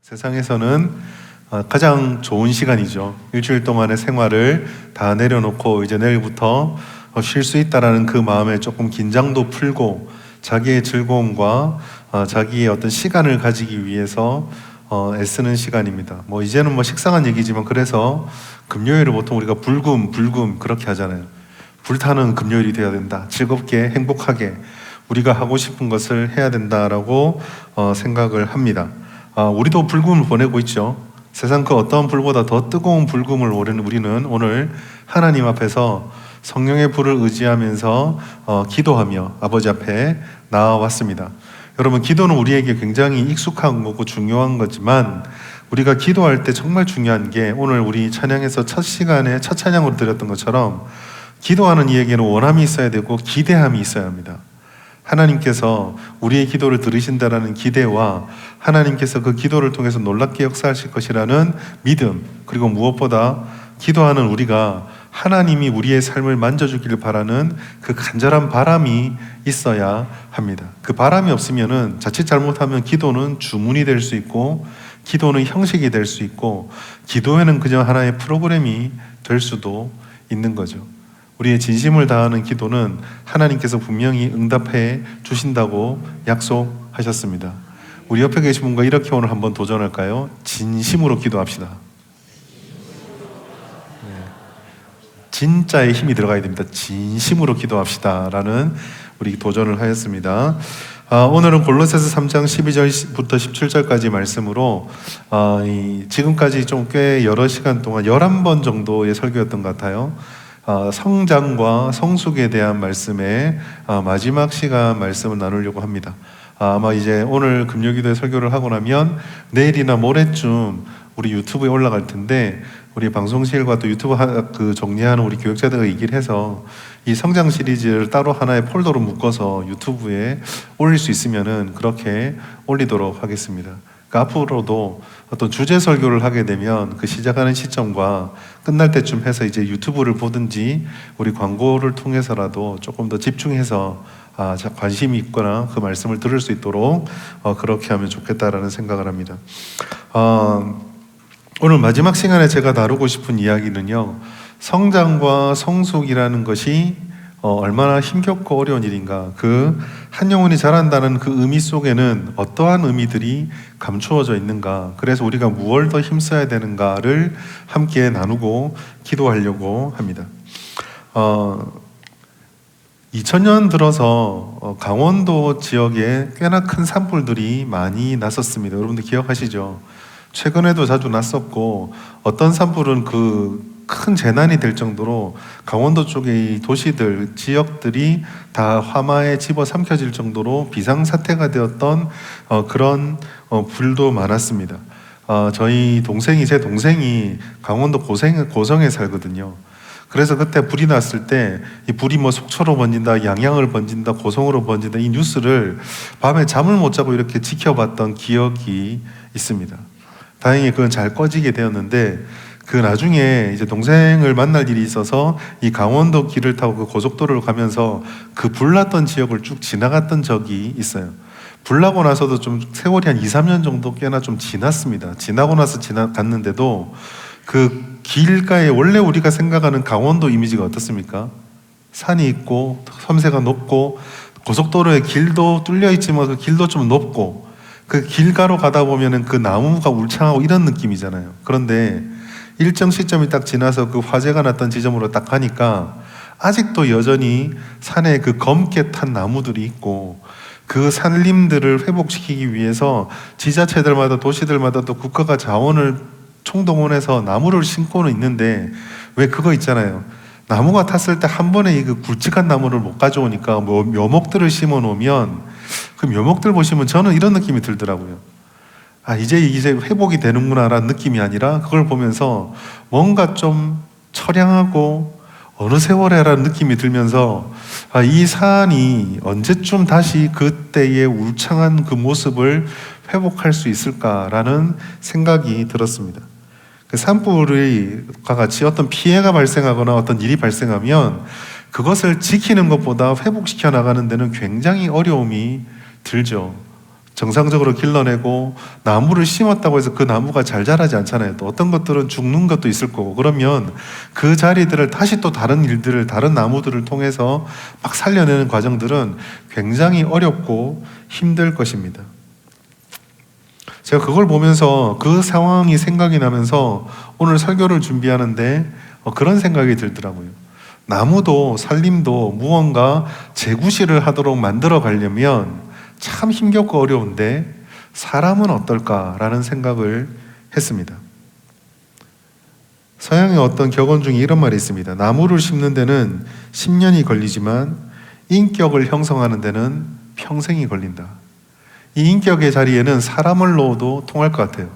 세상에서는 가장 좋은 시간이죠. 일주일 동안의 생활을 다 내려놓고 이제 내일부터 쉴 수 있다라는 그 마음에 조금 긴장도 풀고 자기의 즐거움과 자기의 어떤 시간을 가지기 위해서 애쓰는 시간입니다. 이제는 식상한 얘기지만 그래서 금요일을 보통 우리가 불금 그렇게 하잖아요. 불타는 금요일이 되어야 된다. 즐겁게 행복하게 우리가 하고 싶은 것을 해야 된다라고 생각을 합니다. 우리도 불금을 보내고 있죠. 세상 그 어떤 불보다 더 뜨거운 불금을 우리는 오늘 하나님 앞에서 성령의 불을 의지하면서 기도하며 아버지 앞에 나와왔습니다. 여러분, 기도는 우리에게 굉장히 익숙한 거고 중요한 거지만 우리가 기도할 때 정말 중요한 게 오늘 우리 찬양에서 첫 시간에 첫 찬양으로 드렸던 것처럼 기도하는 이에게는 원함이 있어야 되고 기대함이 있어야 합니다. 하나님께서 우리의 기도를 들으신다라는 기대와 하나님께서 그 기도를 통해서 놀랍게 역사하실 것이라는 믿음, 그리고 무엇보다 기도하는 우리가 하나님이 우리의 삶을 만져주기를 바라는 그 간절한 바람이 있어야 합니다. 그 바람이 없으면은 자칫 잘못하면 기도는 주문이 될 수 있고 기도는 형식이 될 수 있고 기도에는 그저 하나의 프로그램이 될 수도 있는 거죠. 우리의 진심을 다하는 기도는 하나님께서 분명히 응답해 주신다고 약속하셨습니다. 우리 옆에 계신 분과 이렇게 오늘 한번 도전할까요? 진심으로 기도합시다. 진짜의 힘이 들어가야 됩니다. 진심으로 기도합시다 라는 우리 도전을 하였습니다. 오늘은 골로새서 3장 12절부터 17절까지 말씀으로 지금까지 좀 꽤 여러 시간 동안 11번 정도의 설교였던 것 같아요. 성장과 성숙에 대한 말씀의 마지막 시간 말씀을 나누려고 합니다. 아마 이제 오늘 금요기도에 설교를 하고 나면 내일이나 모레쯤 우리 유튜브에 올라갈 텐데 우리 방송실과 또 유튜브 정리하는 우리 교육자들과 얘기를 해서 이 성장 시리즈를 따로 하나의 폴더로 묶어서 유튜브에 올릴 수 있으면은 그렇게 올리도록 하겠습니다. 앞으로도 어떤 주제 설교를 하게 되면 그 시작하는 시점과 끝날 때쯤 해서 이제 유튜브를 보든지 우리 광고를 통해서라도 조금 더 집중해서 관심이 있거나 그 말씀을 들을 수 있도록 그렇게 하면 좋겠다라는 생각을 합니다. 오늘 마지막 시간에 제가 다루고 싶은 이야기는요, 성장과 성숙이라는 것이 얼마나 힘겹고 어려운 일인가, 그 한 영혼이 자란다는 그 의미 속에는 어떠한 의미들이 감추어져 있는가, 그래서 우리가 무엇을 더 힘써야 되는가를 함께 나누고 기도하려고 합니다. 2000년 들어서 강원도 지역에 꽤나 큰 산불들이 많이 났었습니다. 여러분들 기억하시죠? 최근에도 자주 났었고 어떤 산불은 그 큰 재난이 될 정도로 강원도 쪽의 도시들, 지역들이 다 화마에 집어삼켜질 정도로 비상사태가 되었던 그런 불도 많았습니다. 제 동생이 강원도 고성에 살거든요. 그래서 그때 불이 났을 때 이 불이 속초로 번진다, 양양을 번진다, 고성으로 번진다, 이 뉴스를 밤에 잠을 못 자고 이렇게 지켜봤던 기억이 있습니다. 다행히 그건 잘 꺼지게 되었는데 그 나중에 이제 동생을 만날 일이 있어서 이 강원도 길을 타고 그 고속도로를 가면서 그 불났던 지역을 쭉 지나갔던 적이 있어요. 불나고 나서도 좀 세월이 한 2, 3년 정도 꽤나 좀 지났습니다. 지나고 나서 갔는데도 그 길가에 원래 우리가 생각하는 강원도 이미지가 어떻습니까? 산이 있고 섬세가 높고 고속도로의 길도 뚫려 있지만 그 길도 좀 높고 그 길가로 가다 보면은 그 나무가 울창하고 이런 느낌이잖아요. 그런데 일정 시점이 딱 지나서 그 화재가 났던 지점으로 딱 가니까 아직도 여전히 산에 그 검게 탄 나무들이 있고 그 산림들을 회복시키기 위해서 지자체들마다 도시들마다 또 국가가 자원을 총동원해서 나무를 심고는 있는데 왜 그거 있잖아요. 나무가 탔을 때 한 번에 그 굵직한 나무를 못 가져오니까 묘목들을 심어 놓으면 그 묘목들 보시면 저는 이런 느낌이 들더라고요. 이제 회복이 되는구나 라는 느낌이 아니라 그걸 보면서 뭔가 좀 처량하고 어느 세월에 라는 느낌이 들면서 이 산이 언제쯤 다시 그때의 울창한 그 모습을 회복할 수 있을까라는 생각이 들었습니다. 그 산불과 같이 어떤 피해가 발생하거나 어떤 일이 발생하면 그것을 지키는 것보다 회복시켜 나가는 데는 굉장히 어려움이 들죠. 정상적으로 길러내고 나무를 심었다고 해서 그 나무가 잘 자라지 않잖아요. 또 어떤 것들은 죽는 것도 있을 거고 그러면 그 자리들을 다시 또 다른 일들을 다른 나무들을 통해서 막 살려내는 과정들은 굉장히 어렵고 힘들 것입니다. 제가 그걸 보면서 그 상황이 생각이 나면서 오늘 설교를 준비하는데 그런 생각이 들더라고요. 나무도 산림도 무언가 재구실을 하도록 만들어 가려면 참 힘겹고 어려운데 사람은 어떨까라는 생각을 했습니다. 서양의 어떤 격언 중에 이런 말이 있습니다. 나무를 심는 데는 10년이 걸리지만 인격을 형성하는 데는 평생이 걸린다. 이 인격의 자리에는 사람을 넣어도 통할 것 같아요.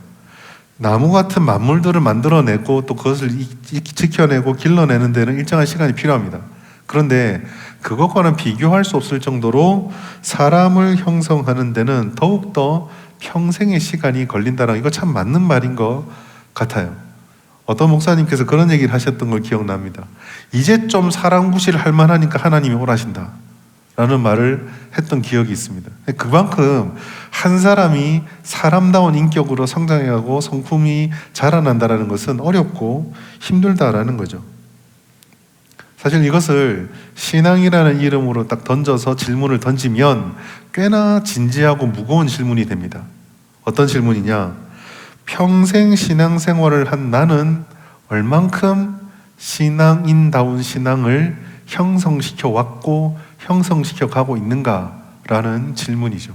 나무 같은 만물들을 만들어내고 또 그것을 지켜내고 길러내는 데는 일정한 시간이 필요합니다. 그런데 그것과는 비교할 수 없을 정도로 사람을 형성하는 데는 더욱더 평생의 시간이 걸린다는 이거 참 맞는 말인 것 같아요. 어떤 목사님께서 그런 얘기를 하셨던 걸 기억납니다. 이제 좀 사람 구실을 할 만하니까 하나님이 오라신다 라는 말을 했던 기억이 있습니다. 그만큼 한 사람이 사람다운 인격으로 성장해가고 성품이 자라난다는 것은 어렵고 힘들다라는 거죠. 사실 이것을 신앙이라는 이름으로 딱 던져서 질문을 던지면 꽤나 진지하고 무거운 질문이 됩니다. 어떤 질문이냐? 평생 신앙생활을 한 나는 얼만큼 신앙인다운 신앙을 형성시켜 왔고 형성시켜 가고 있는가라는 질문이죠.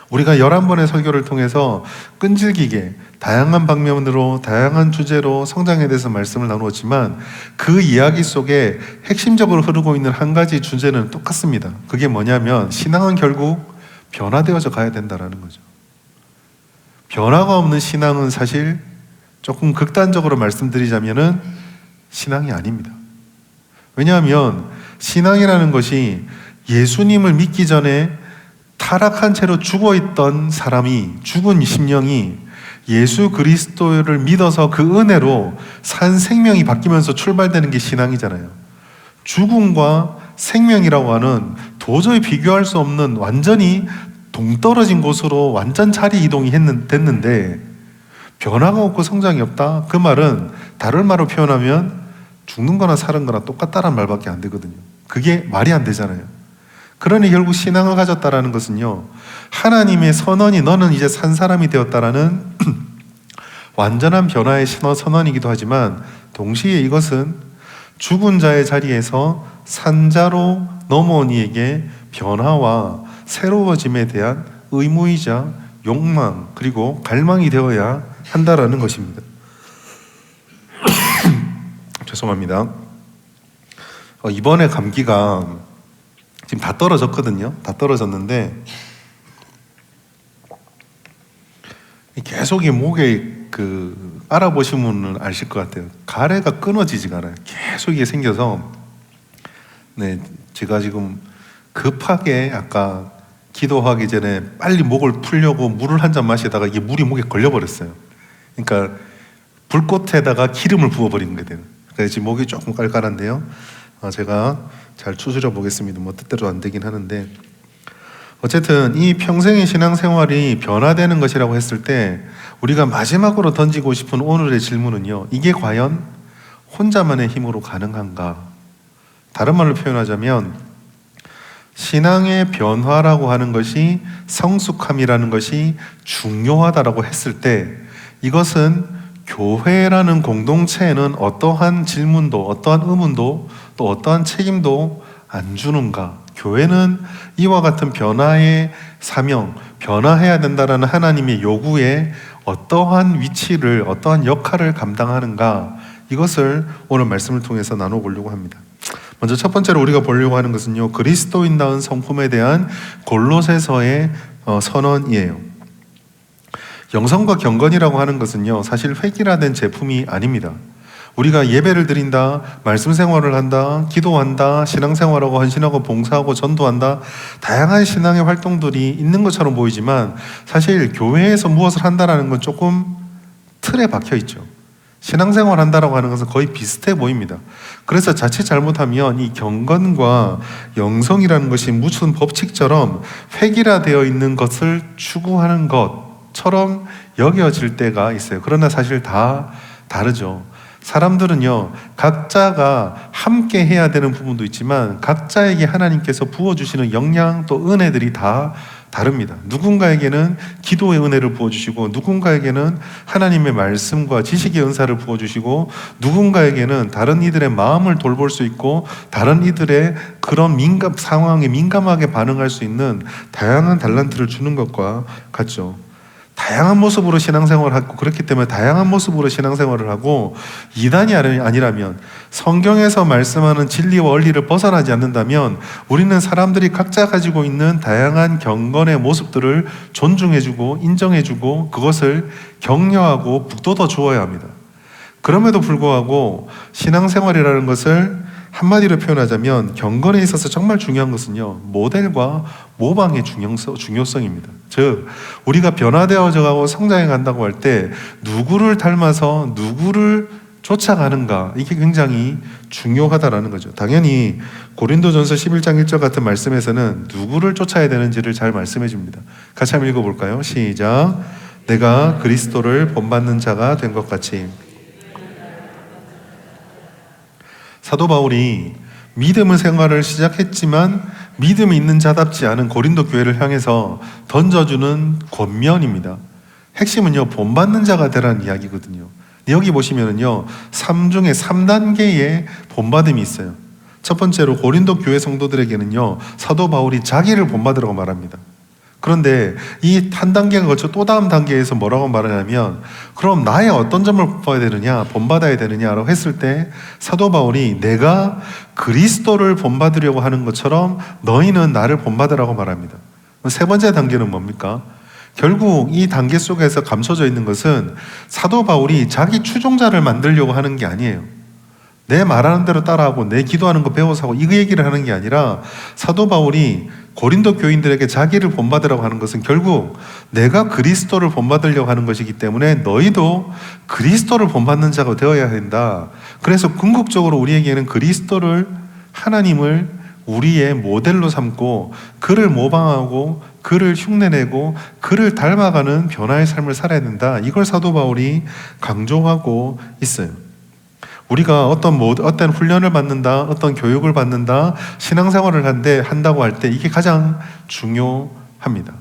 우리가 11번의 설교를 통해서 끈질기게 다양한 방면으로 다양한 주제로 성장에 대해서 말씀을 나누었지만 그 이야기 속에 핵심적으로 흐르고 있는 한 가지 주제는 똑같습니다. 그게 뭐냐면 신앙은 결국 변화되어져 가야 된다는 거죠. 변화가 없는 신앙은 사실 조금 극단적으로 말씀드리자면은 신앙이 아닙니다. 왜냐하면 신앙이라는 것이 예수님을 믿기 전에 타락한 채로 죽어있던 사람이, 죽은 심령이 예수 그리스도를 믿어서 그 은혜로 산 생명이 바뀌면서 출발되는 게 신앙이잖아요. 죽음과 생명이라고 하는 도저히 비교할 수 없는 완전히 동떨어진 곳으로 완전 자리 이동이 됐는데 변화가 없고 성장이 없다? 그 말은 다른 말로 표현하면 죽는 거나 사는 거나 똑같다는 말밖에 안 되거든요. 그게 말이 안 되잖아요. 그러니 결국 신앙을 가졌다라는 것은요, 하나님의 선언이 너는 이제 산 사람이 되었다라는 완전한 변화의 선언이기도 하지만 동시에 이것은 죽은 자의 자리에서 산 자로 넘어온 이에게 변화와 새로워짐에 대한 의무이자 욕망 그리고 갈망이 되어야 한다라는 것입니다. 죄송합니다. 이번에 감기가 지금 다 떨어졌거든요. 다 떨어졌는데 계속 이 목에 알아보시면 아실 것 같아요. 가래가 끊어지지가 않아요. 계속 이게 생겨서 제가 지금 급하게 아까 기도하기 전에 빨리 목을 풀려고 물을 한 잔 마시다가 이게 물이 목에 걸려버렸어요. 그러니까 불꽃에다가 기름을 부어버린 거예요. 그래서 지금 목이 조금 깔깔한데요. 제가 잘 추스려 보겠습니다. 뭐 뜻대로 안 되긴 하는데 어쨌든 이 평생의 신앙생활이 변화되는 것이라고 했을 때 우리가 마지막으로 던지고 싶은 오늘의 질문은요, 이게 과연 혼자만의 힘으로 가능한가? 다른 말로 표현하자면 신앙의 변화라고 하는 것이 성숙함이라는 것이 중요하다라고 했을 때 이것은 교회라는 공동체에는 어떠한 질문도 어떠한 의문도 또 어떠한 책임도 안 주는가? 교회는 이와 같은 변화의 사명, 변화해야 된다라는 하나님의 요구에 어떠한 위치를, 어떠한 역할을 감당하는가? 이것을 오늘 말씀을 통해서 나눠보려고 합니다. 먼저 첫 번째로 우리가 보려고 하는 것은요, 그리스도인다운 성품에 대한 골로새서의 선언이에요. 영성과 경건이라고 하는 것은요, 사실 획일화된 제품이 아닙니다. 우리가 예배를 드린다, 말씀 생활을 한다, 기도한다, 신앙생활하고 헌신하고 봉사하고 전도한다, 다양한 신앙의 활동들이 있는 것처럼 보이지만 사실 교회에서 무엇을 한다는 건 조금 틀에 박혀 있죠. 신앙생활 한다라고 하는 것은 거의 비슷해 보입니다. 그래서 자칫 잘못하면 이 경건과 영성이라는 것이 무슨 법칙처럼 획일화되어 있는 것을 추구하는 것처럼 여겨질 때가 있어요. 그러나 사실 다 다르죠. 사람들은요, 각자가 함께 해야 되는 부분도 있지만 각자에게 하나님께서 부어주시는 역량 또 은혜들이 다 다릅니다. 누군가에게는 기도의 은혜를 부어주시고, 누군가에게는 하나님의 말씀과 지식의 은사를 부어주시고, 누군가에게는 다른 이들의 마음을 돌볼 수 있고, 다른 이들의 그런 상황에 민감하게 반응할 수 있는 다양한 달란트를 주는 것과 같죠. 다양한 모습으로 신앙생활을 하고, 그렇기 때문에 다양한 모습으로 신앙생활을 하고, 이단이 아니라면, 성경에서 말씀하는 진리와 원리를 벗어나지 않는다면 우리는 사람들이 각자 가지고 있는 다양한 경건의 모습들을 존중해주고 인정해주고 그것을 격려하고 북돋아 주어야 합니다. 그럼에도 불구하고 신앙생활이라는 것을 한마디로 표현하자면 경건에 있어서 정말 중요한 것은요, 모델과 모방의 중요성입니다. 즉, 우리가 변화되어져 가고 성장해 간다고 할 때 누구를 닮아서 누구를 쫓아가는가, 이게 굉장히 중요하다라는 거죠. 당연히 고린도전서 11장 1절 같은 말씀에서는 누구를 쫓아야 되는지를 잘 말씀해 줍니다. 같이 한번 읽어볼까요? 시작. 내가 그리스도를 본받는 자가 된 것 같이. 사도 바울이 믿음의 생활을 시작했지만 믿음이 있는 자답지 않은 고린도 교회를 향해서 던져주는 권면입니다. 핵심은요, 본받는 자가 되라는 이야기거든요. 여기 보시면은요, 3중에 3단계의 본받음이 있어요. 첫 번째로 고린도 교회 성도들에게는요, 사도 바울이 자기를 본받으라고 말합니다. 그런데 이 한 단계가 거쳐 또 다음 단계에서 뭐라고 말하냐면, 그럼 나의 어떤 점을 본받아야 되느냐라고 했을 때 사도 바울이 내가 그리스도를 본받으려고 하는 것처럼 너희는 나를 본받으라고 말합니다. 세 번째 단계는 뭡니까? 결국 이 단계 속에서 감춰져 있는 것은 사도 바울이 자기 추종자를 만들려고 하는 게 아니에요. 내 말하는 대로 따라하고 내 기도하는 거 배워서 하고 이 얘기를 하는 게 아니라, 사도 바울이 고린도 교인들에게 자기를 본받으라고 하는 것은 결국 내가 그리스도를 본받으려고 하는 것이기 때문에 너희도 그리스도를 본받는 자가 되어야 된다. 그래서 궁극적으로 우리에게는 그리스도를, 하나님을 우리의 모델로 삼고 그를 모방하고 그를 흉내내고 그를 닮아가는 변화의 삶을 살아야 된다. 이걸 사도 바울이 강조하고 있어요. 우리가 어떤 훈련을 받는다, 어떤 교육을 받는다, 신앙생활을 한다고 할 때 이게 가장 중요합니다.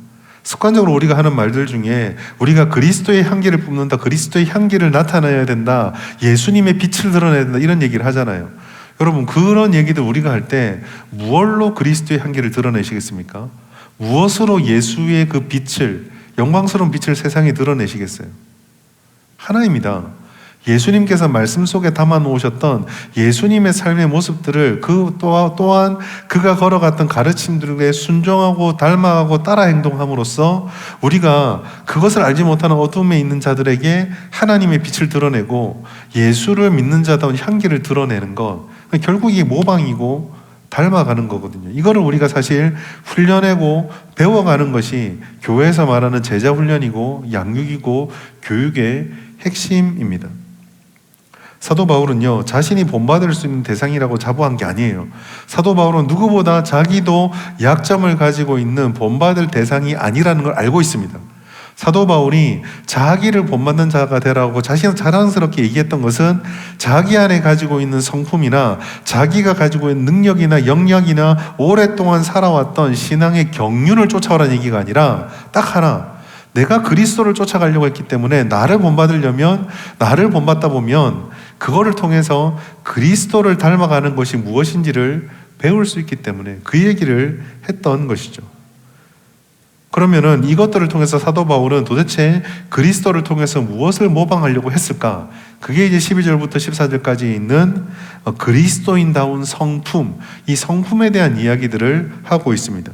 습관적으로 우리가 하는 말들 중에 우리가 그리스도의 향기를 뿜는다, 그리스도의 향기를 나타내야 된다, 예수님의 빛을 드러내야 된다, 이런 얘기를 하잖아요. 여러분, 그런 얘기들 우리가 할 때 무엇로 그리스도의 향기를 드러내시겠습니까? 무엇으로 예수의 그 빛을, 영광스러운 빛을 세상에 드러내시겠어요? 하나입니다. 예수님께서 말씀 속에 담아 놓으셨던 예수님의 삶의 모습들을 또한 그가 걸어갔던 가르침들에 순종하고 닮아가고 따라 행동함으로써 우리가 그것을 알지 못하는 어둠에 있는 자들에게 하나님의 빛을 드러내고 예수를 믿는 자다운 향기를 드러내는 것, 결국 이게 모방이고 닮아가는 거거든요. 이거를 우리가 사실 훈련하고 배워가는 것이 교회에서 말하는 제자 훈련이고 양육이고 교육의 핵심입니다. 사도 바울은요, 자신이 본받을 수 있는 대상이라고 자부한 게 아니에요. 사도 바울은 누구보다 자기도 약점을 가지고 있는 본받을 대상이 아니라는 걸 알고 있습니다. 사도 바울이 자기를 본받는 자가 되라고 자신은 자랑스럽게 얘기했던 것은 자기 안에 가지고 있는 성품이나 자기가 가지고 있는 능력이나 역량이나 오랫동안 살아왔던 신앙의 경륜을 쫓아오라는 얘기가 아니라 딱 하나, 내가 그리스도를 쫓아가려고 했기 때문에 나를 본받으려면, 나를 본받다 보면 그거를 통해서 그리스도를 닮아가는 것이 무엇인지를 배울 수 있기 때문에 그 얘기를 했던 것이죠. 그러면은 이것들을 통해서 사도 바울은 도대체 그리스도를 통해서 무엇을 모방하려고 했을까? 그게 이제 12절부터 14절까지 있는 그리스도인다운 성품, 이 성품에 대한 이야기들을 하고 있습니다.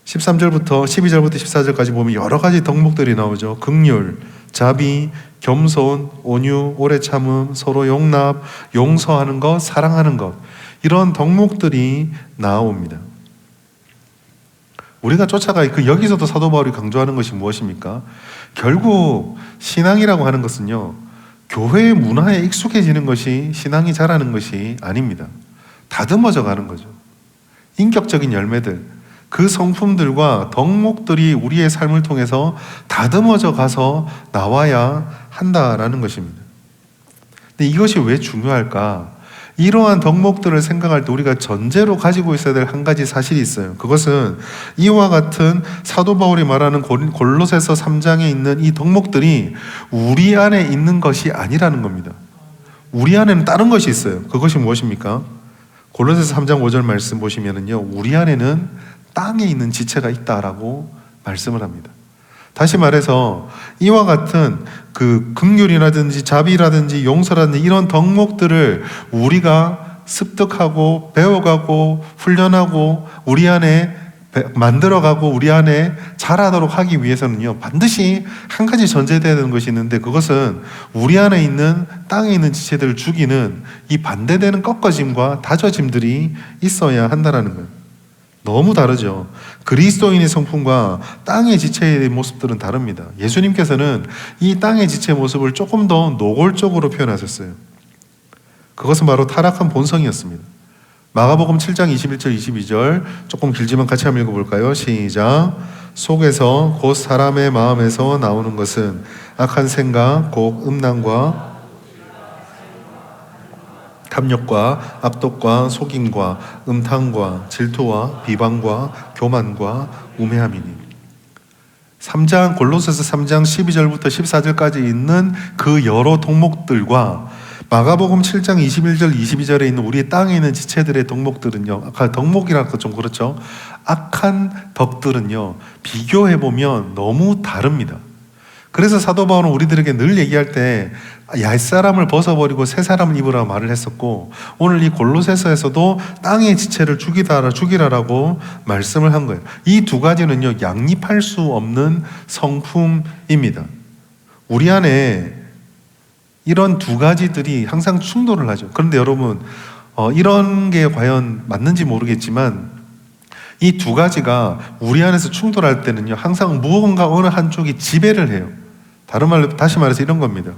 12절부터 14절까지 보면 여러 가지 덕목들이 나오죠. 긍휼, 자비, 겸손, 온유, 오래 참음, 서로 용납, 용서하는 것, 사랑하는 것, 이런 덕목들이 나옵니다. 우리가 여기서도 사도 바울이 강조하는 것이 무엇입니까? 결국 신앙이라고 하는 것은요, 교회의 문화에 익숙해지는 것이 신앙이 자라는 것이 아닙니다. 다듬어져 가는 거죠. 인격적인 열매들, 그 성품들과 덕목들이 우리의 삶을 통해서 다듬어져 가서 나와야 한다라는 것입니다. 근데 이것이 왜 중요할까? 이러한 덕목들을 생각할 때 우리가 전제로 가지고 있어야 될 한 가지 사실이 있어요. 그것은 이와 같은 사도 바울이 말하는 골로새서 3장에 있는 이 덕목들이 우리 안에 있는 것이 아니라는 겁니다. 우리 안에는 다른 것이 있어요. 그것이 무엇입니까? 골로새서 3장 5절 말씀 보시면은요, 우리 안에는 땅에 있는 지체가 있다라고 말씀을 합니다. 다시 말해서 이와 같은 그 긍휼이라든지 자비라든지 용서라든지 이런 덕목들을 우리가 습득하고 배워가고 훈련하고 우리 안에 만들어가고 우리 안에 자라도록 하기 위해서는요, 반드시 한 가지 전제되어야 되는 것이 있는데, 그것은 우리 안에 있는 땅에 있는 지체들을 죽이는 이 반대되는 꺾어짐과 다져짐들이 있어야 한다는 거예요. 너무 다르죠. 그리스도인의 성품과 땅의 지체의 모습들은 다릅니다. 예수님께서는 이 땅의 지체의 모습을 조금 더 노골적으로 표현하셨어요. 그것은 바로 타락한 본성이었습니다. 마가복음 7장 21절 22절 조금 길지만 같이 한번 읽어볼까요? 시작. 속에서 곧 사람의 마음에서 나오는 것은 악한 생각, 곧 음란과 탐욕과 압독과 속임과 음탕과 질투와 비방과 교만과 우매함이니. 3장 골로새서 3장 12절부터 14절까지 있는 그 여러 덕목들과 마가복음 7장 21절 22절에 있는 우리 땅에 있는 지체들의 덕목들은요, 아까 덕목이라고 좀 그렇죠. 악한 덕들은요, 비교해보면 너무 다릅니다. 그래서 사도 바울은 우리들에게 늘 얘기할 때 옛사람을 벗어버리고 새 사람을 입으라 말을 했었고, 오늘 이 골로새서에서도 땅의 지체를 죽이라라고 말씀을 한 거예요. 이 두 가지는요, 양립할 수 없는 성품입니다. 우리 안에 이런 두 가지들이 항상 충돌을 하죠. 그런데 여러분, 이런 게 과연 맞는지 모르겠지만 이 두 가지가 우리 안에서 충돌할 때는요, 항상 무언가 어느 한쪽이 지배를 해요. 다른 말로, 다시 말해서 이런 겁니다.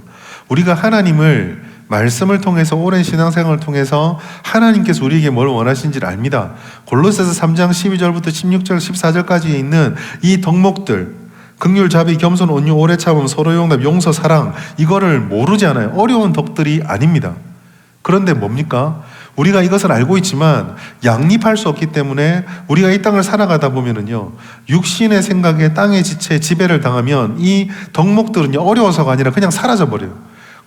우리가 하나님을 말씀을 통해서, 오랜 신앙생활을 통해서 하나님께서 우리에게 뭘 원하시는지를 압니다. 골로새서 3장 12절부터 16절 14절까지 있는 이 덕목들, 긍휼, 자비, 겸손, 온유, 오래 참음, 서로 용납, 용서, 사랑, 이거를 모르지 않아요. 어려운 덕들이 아닙니다. 그런데 뭡니까? 우리가 이것을 알고 있지만 양립할 수 없기 때문에 우리가 이 땅을 살아가다 보면은요, 육신의 생각에 땅의 지체에 지배를 당하면 이 덕목들은요, 어려워서가 아니라 그냥 사라져버려요.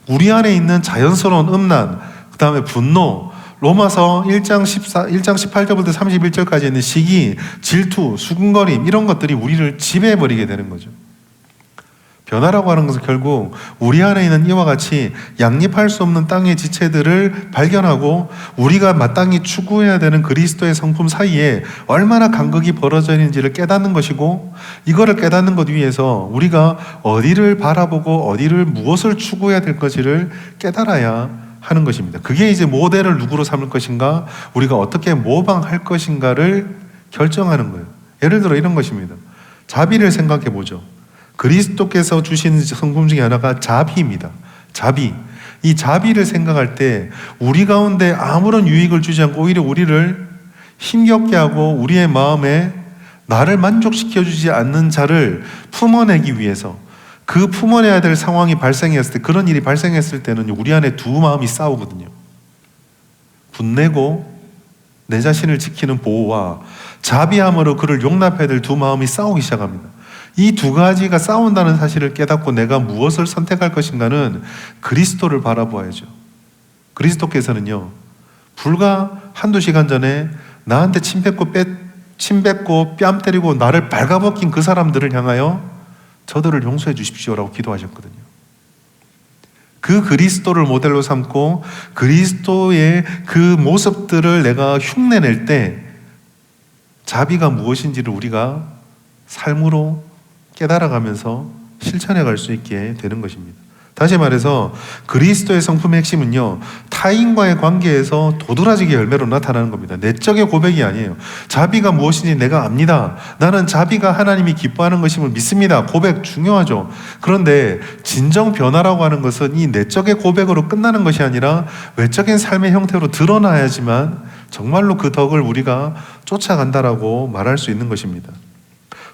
우리 안에 있는 자연스러운 음란, 그 다음에 분노, 로마서 1장 18절부터 31절까지 있는 시기, 질투, 수군거림, 이런 것들이 우리를 지배해버리게 되는 거죠. 변화라고 하는 것은 결국 우리 안에 있는 이와 같이 양립할 수 없는 땅의 지체들을 발견하고 우리가 마땅히 추구해야 되는 그리스도의 성품 사이에 얼마나 간극이 벌어져 있는지를 깨닫는 것이고, 이거를 깨닫는 것 위해서 우리가 어디를 바라보고 어디를 무엇을 추구해야 될 것인지를 깨달아야 하는 것입니다. 그게 이제 모델을 누구로 삼을 것인가, 우리가 어떻게 모방할 것인가를 결정하는 거예요. 예를 들어 이런 것입니다. 자비를 생각해 보죠. 그리스도께서 주신 성품 중에 하나가 자비입니다. 자비. 이 자비를 생각할 때 우리 가운데 아무런 유익을 주지 않고 오히려 우리를 힘겹게 하고 우리의 마음에 나를 만족시켜주지 않는 자를 품어내기 위해서, 그 품어내야 될 상황이 발생했을 때, 그런 일이 발생했을 때는 우리 안에 두 마음이 싸우거든요. 분내고 내 자신을 지키는 보호와 자비함으로 그를 용납해야 될 두 마음이 싸우기 시작합니다. 이 두 가지가 싸운다는 사실을 깨닫고 내가 무엇을 선택할 것인가는 그리스도를 바라보아야죠. 그리스도께서는요, 불과 한두 시간 전에 나한테 침 뱉고 뺨 때리고 나를 발가벗긴 그 사람들을 향하여 저들을 용서해 주십시오라고 기도하셨거든요. 그 그리스도를 모델로 삼고 그리스도의 그 모습들을 내가 흉내낼 때 자비가 무엇인지를 우리가 삶으로 깨달아가면서 실천해 갈 수 있게 되는 것입니다. 다시 말해서 그리스도의 성품의 핵심은요, 타인과의 관계에서 도드라지게 열매로 나타나는 겁니다. 내적의 고백이 아니에요. 자비가 무엇인지 내가 압니다. 나는 자비가 하나님이 기뻐하는 것임을 믿습니다. 고백 중요하죠. 그런데 진정 변화라고 하는 것은 이 내적의 고백으로 끝나는 것이 아니라 외적인 삶의 형태로 드러나야지만 정말로 그 덕을 우리가 쫓아간다라고 말할 수 있는 것입니다.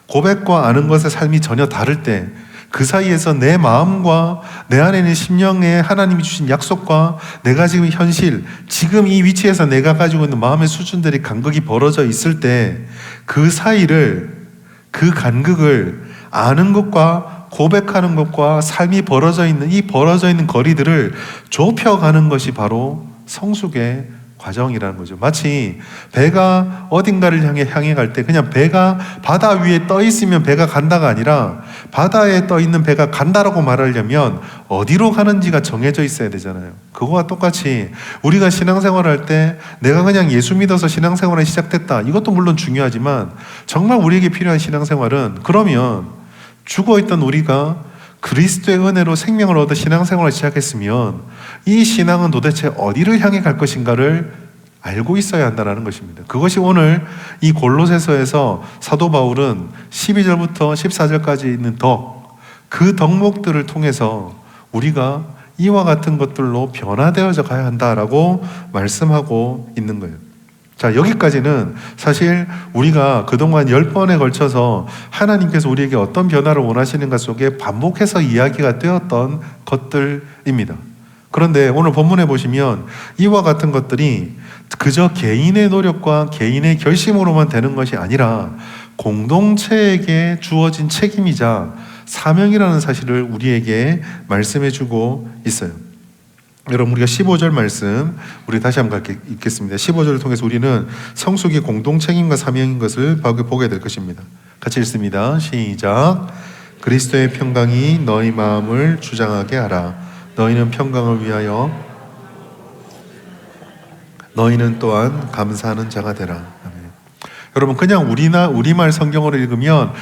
고백과 아는 것의 삶이 전혀 다를 때 그 사이에서 내 마음과 내 안에 있는 심령에 하나님이 주신 약속과 내가 지금 현실, 지금 이 위치에서 내가 가지고 있는 마음의 수준들이 간극이 벌어져 있을 때 그 사이를, 그 간극을 아는 것과 고백하는 것과 삶이 벌어져 있는 이 벌어져 있는 거리들을 좁혀가는 것이 바로 성숙의 과정이라는 거죠. 마치 배가 어딘가를 향해 갈 때 그냥 배가 바다 위에 떠 있으면 배가 간다가 아니라 바다에 떠 있는 배가 간다라고 말하려면 어디로 가는지가 정해져 있어야 되잖아요. 그거와 똑같이 우리가 신앙생활을 할 때 내가 그냥 예수 믿어서 신앙생활이 시작됐다. 이것도 물론 중요하지만 정말 우리에게 필요한 신앙생활은, 그러면 죽어있던 우리가 그리스도의 은혜로 생명을 얻어 신앙생활을 시작했으면 이 신앙은 도대체 어디를 향해 갈 것인가를 알고 있어야 한다는 것입니다. 그것이 오늘 이 골로새서에서 사도 바울은 12절부터 14절까지 있는 그 덕목들을 통해서 우리가 이와 같은 것들로 변화되어져 가야 한다라고 말씀하고 있는 거예요. 자, 여기까지는 사실 우리가 그동안 10번에 걸쳐서 하나님께서 우리에게 어떤 변화를 원하시는가 속에 반복해서 이야기가 되었던 것들입니다. 그런데 오늘 본문에 보시면 이와 같은 것들이 그저 개인의 노력과 개인의 결심으로만 되는 것이 아니라 공동체에게 주어진 책임이자 사명이라는 사실을 우리에게 말씀해 주고 있어요. 여러분, 우리가 15절 말씀 우리 다시 한번 읽겠습니다. 15절을 통해서 우리는 성숙이 공동 책임과 사명인 것을 보게 될 것입니다. 같이 읽습니다. 시작. 그리스도의 평강이 너희 마음을 주장하게 하라. 너희는 평강을 위하여 너희는 또한 감사하는 자가 되라. 여러분, 그냥 우리말 성경으로 읽으면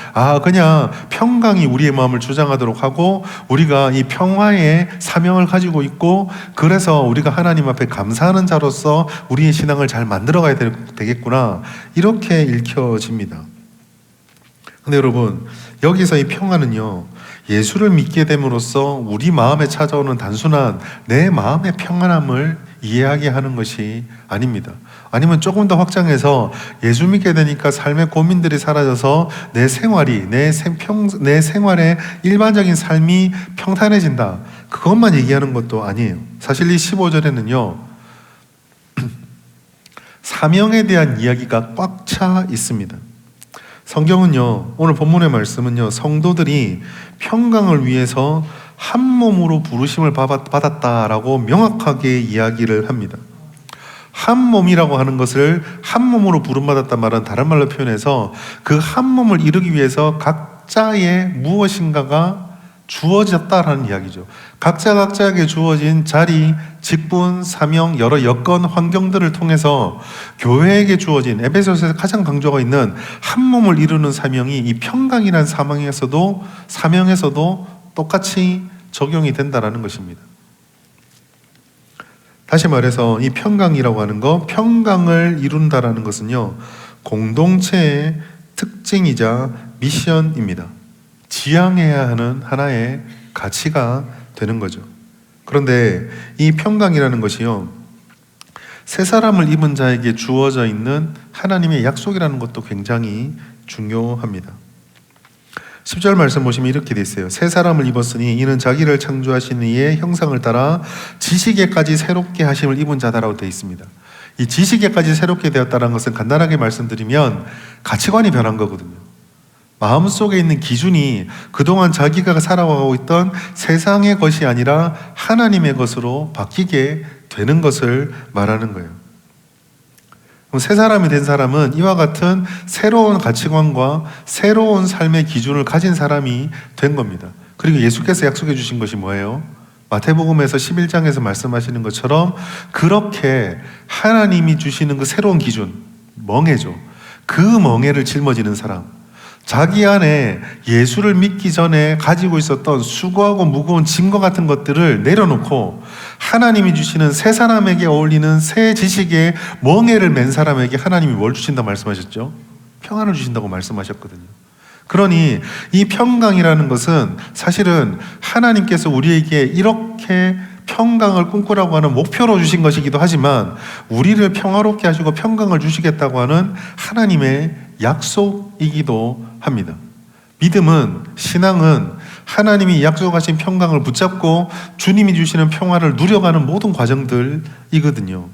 그냥 평강이 우리의 마음을 주장하도록 하고 우리가 이 평화의 사명을 가지고 있고 그래서 우리가 하나님 앞에 감사하는 자로서 우리의 신앙을 잘 만들어 가야 되겠구나, 이렇게 읽혀집니다. 근데 여러분, 여기서 이 평화는요, 예수를 믿게 됨으로써 우리 마음에 찾아오는 단순한 내 마음의 평안함을 이해하게 하는 것이 아닙니다. 아니면 조금 더 확장해서 예수 믿게 되니까 삶의 고민들이 사라져서 내 생활의 일반적인 삶이 평탄해진다, 그것만 얘기하는 것도 아니에요. 사실 이 15절에는요 사명에 대한 이야기가 꽉 차 있습니다. 성경은요, 오늘 본문의 말씀은요, 성도들이 평강을 위해서 한 몸으로 부르심을 받았다라고 명확하게 이야기를 합니다. 한 몸이라고 하는 것을 한 몸으로 부름받았단 말은 다른 말로 표현해서 그 한 몸을 이루기 위해서 각자의 무엇인가가 주어졌다라는 이야기죠. 각자에게 주어진 자리, 직분, 사명, 여러 여건, 환경들을 통해서 교회에게 주어진, 에베소서에서 가장 강조가 있는 한 몸을 이루는 사명이 이 평강이라는 사명에서도 똑같이 적용이 된다라는 것입니다. 다시 말해서 이 평강이라고 하는 거, 평강을 이룬다라는 것은요, 공동체의 특징이자 미션입니다. 지향해야 하는 하나의 가치가 되는 거죠. 그런데 이 평강이라는 것이요, 새 사람을 입은 자에게 주어져 있는 하나님의 약속이라는 것도 굉장히 중요합니다. 10절 말씀 보시면 이렇게 돼 있어요. 새 사람을 입었으니 이는 자기를 창조하신 이의 형상을 따라 지식에까지 새롭게 하심을 입은 자다라고 되어 있습니다. 이 지식에까지 새롭게 되었다는 것은 간단하게 말씀드리면 가치관이 변한 거거든요. 마음속에 있는 기준이 그동안 자기가 살아가고 있던 세상의 것이 아니라 하나님의 것으로 바뀌게 되는 것을 말하는 거예요. 그럼 새 사람이 된 사람은 이와 같은 새로운 가치관과 새로운 삶의 기준을 가진 사람이 된 겁니다. 그리고 예수께서 약속해 주신 것이 뭐예요? 마태복음에서 11장에서 말씀하시는 것처럼 그렇게 하나님이 주시는 그 새로운 기준, 멍해죠. 그 멍해를 짊어지는 사람, 자기 안에 예수를 믿기 전에 가지고 있었던 수고하고 무거운 짐과 같은 것들을 내려놓고 하나님이 주시는 새 사람에게 어울리는 새 지식에 멍에를 맨 사람에게 하나님이 뭘 주신다고 말씀하셨죠? 평안을 주신다고 말씀하셨거든요. 그러니 이 평강이라는 것은 사실은 하나님께서 우리에게 이렇게 평강을 꿈꾸라고 하는 목표로 주신 것이기도 하지만 우리를 평화롭게 하시고 평강을 주시겠다고 하는 하나님의 약속이기도 합니다. 믿음은, 신앙은 하나님이 약속하신 평강을 붙잡고 주님이 주시는 평화를 누려가는 모든 과정들이거든요.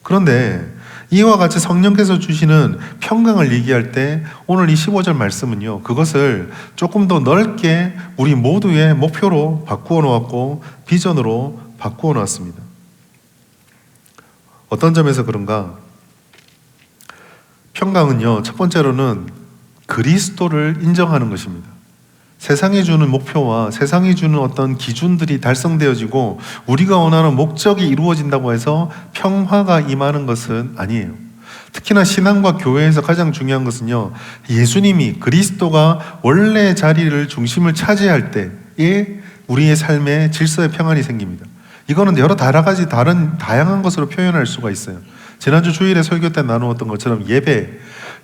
그런데 이와 같이 성령께서 주시는 평강을 얘기할 때 오늘 이 15절 말씀은요, 그것을 조금 더 넓게 우리 모두의 목표로 바꾸어 놓았고 비전으로 바꾸어 놓았습니다. 어떤 점에서 그런가? 평강은요, 첫 번째로는 그리스도를 인정하는 것입니다. 세상이 주는 목표와 세상이 주는 어떤 기준들이 달성되어지고 우리가 원하는 목적이 이루어진다고 해서 평화가 임하는 것은 아니에요. 특히나 신앙과 교회에서 가장 중요한 것은요, 예수님이, 그리스도가 원래 자리를, 중심을 차지할 때에 우리의 삶에 질서의 평안이 생깁니다. 이거는 여러 가지 다양한 것으로 표현할 수가 있어요. 지난주 주일에 설교 때 나누었던 것처럼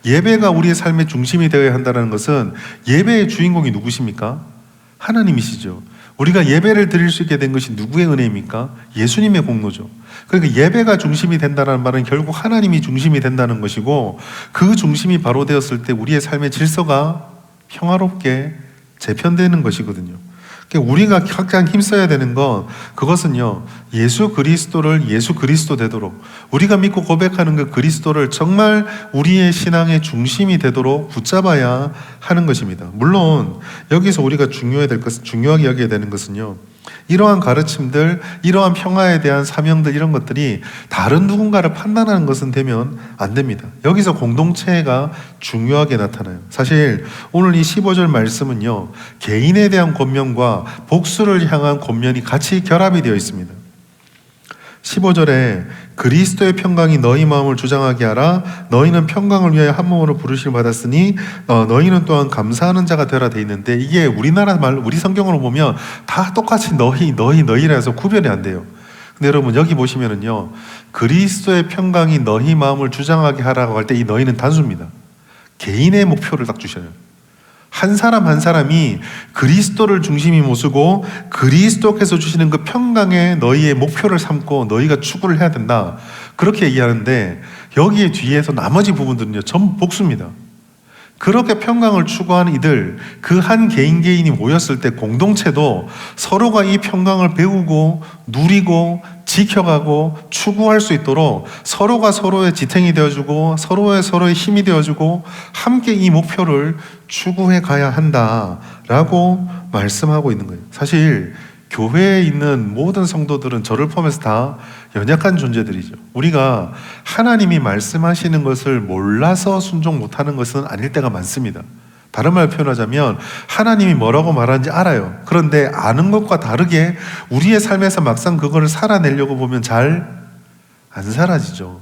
예배가 우리의 삶의 중심이 되어야 한다는 것은 예배의 주인공이 누구십니까? 하나님이시죠. 우리가 예배를 드릴 수 있게 된 것이 누구의 은혜입니까? 예수님의 공로죠. 그러니까 예배가 중심이 된다는 말은 결국 하나님이 중심이 된다는 것이고, 그 중심이 바로 되었을 때 우리의 삶의 질서가 평화롭게 재편되는 것이거든요. 우리가 가장 힘써야 되는 건 그것은요, 예수 그리스도를 예수 그리스도 되도록, 우리가 믿고 고백하는 그 그리스도를 정말 우리의 신앙의 중심이 되도록 붙잡아야 하는 것입니다. 물론 여기서 우리가 중요하게 여겨야 되는 것은요, 이러한 가르침들, 이러한 평화에 대한 사명들, 이런 것들이 다른 누군가를 판단하는 것은 되면 안 됩니다. 여기서 공동체가 중요하게 나타나요. 사실 오늘 이 15절 말씀은요, 개인에 대한 권면과 복수를 향한 권면이 같이 결합이 되어 있습니다. 15절에 그리스도의 평강이 너희 마음을 주장하게 하라. 너희는 평강을 위하여 한 몸으로 부르심을 받았으니 너희는 또한 감사하는 자가 되라 돼 있는데, 이게 우리나라 말, 우리 성경으로 보면 다 똑같이 너희라 해서 구별이 안 돼요. 근데 여러분 여기 보시면은요, 그리스도의 평강이 너희 마음을 주장하게 하라고 할 때 이 너희는 단수입니다. 개인의 목표를 딱 주셔요. 한 사람 한 사람이 그리스도를 중심이 모시고 그리스도께서 주시는 그 평강에 너희의 목표를 삼고 너희가 추구를 해야 된다, 그렇게 얘기하는데, 여기에 뒤에서 나머지 부분들은요 전부 복수입니다. 그렇게 평강을 추구하는 이들, 그 한 개인이 모였을 때 공동체도 서로가 이 평강을 배우고 누리고 지켜가고 추구할 수 있도록 서로가 서로의 지탱이 되어주고 서로의 힘이 되어주고 함께 이 목표를 추구해 가야 한다라고 말씀하고 있는 거예요. 사실 교회에 있는 모든 성도들은 저를 포함해서 다 연약한 존재들이죠. 우리가 하나님이 말씀하시는 것을 몰라서 순종 못하는 것은 아닐 때가 많습니다. 다른 말로 표현하자면 하나님이 뭐라고 말하는지 알아요. 그런데 아는 것과 다르게 우리의 삶에서 막상 그거를 살아내려고 보면 잘 안 사라지죠.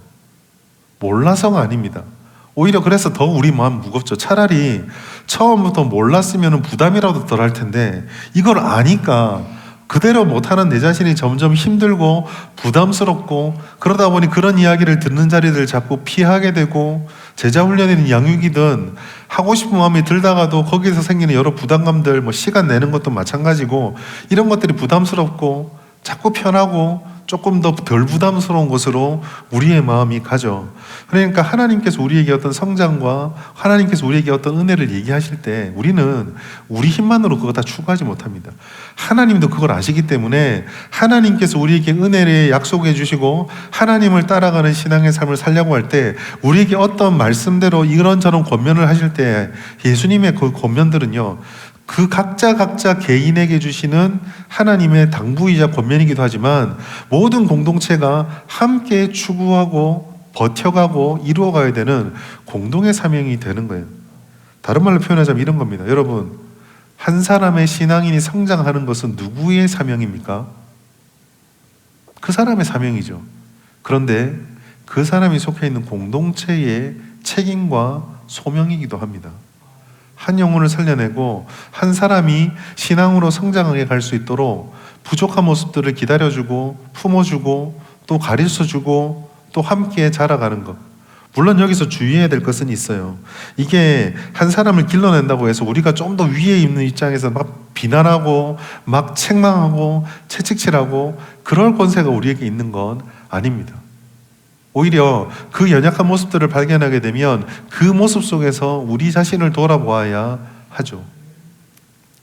몰라서가 아닙니다. 오히려 그래서 더 우리 마음 무겁죠. 차라리 처음부터 몰랐으면 부담이라도 덜 할 텐데, 이걸 아니까 그대로 못하는 내 자신이 점점 힘들고 부담스럽고, 그러다 보니 그런 이야기를 듣는 자리를 자꾸 피하게 되고, 제자 훈련이든 양육이든 하고 싶은 마음이 들다가도 거기서 생기는 여러 부담감들, 시간 내는 것도 마찬가지고, 이런 것들이 부담스럽고 자꾸 편하고 조금 더 덜 부담스러운 것으로 우리의 마음이 가죠. 그러니까 하나님께서 우리에게 어떤 성장과 하나님께서 우리에게 어떤 은혜를 얘기하실 때 우리는 우리 힘만으로 그거 다 추구하지 못합니다. 하나님도 그걸 아시기 때문에 하나님께서 우리에게 은혜를 약속해 주시고 하나님을 따라가는 신앙의 삶을 살려고 할 때 우리에게 어떤 말씀대로 이런저런 권면을 하실 때, 예수님의 그 권면들은요, 그 각자 개인에게 주시는 하나님의 당부이자 권면이기도 하지만 모든 공동체가 함께 추구하고 버텨가고 이루어가야 되는 공동의 사명이 되는 거예요. 다른 말로 표현하자면 이런 겁니다. 여러분, 한 사람의 신앙인이 성장하는 것은 누구의 사명입니까? 그 사람의 사명이죠. 그런데 그 사람이 속해 있는 공동체의 책임과 소명이기도 합니다. 한 영혼을 살려내고 한 사람이 신앙으로 성장하게 갈 수 있도록 부족한 모습들을 기다려주고 품어주고 또 가르쳐주고 또 함께 자라가는 것. 물론 여기서 주의해야 될 것은 있어요. 이게 한 사람을 길러낸다고 해서 우리가 좀 더 위에 있는 입장에서 막 비난하고 막 책망하고 채찍질하고 그럴 권세가 우리에게 있는 건 아닙니다. 오히려 그 연약한 모습들을 발견하게 되면 그 모습 속에서 우리 자신을 돌아보아야 하죠.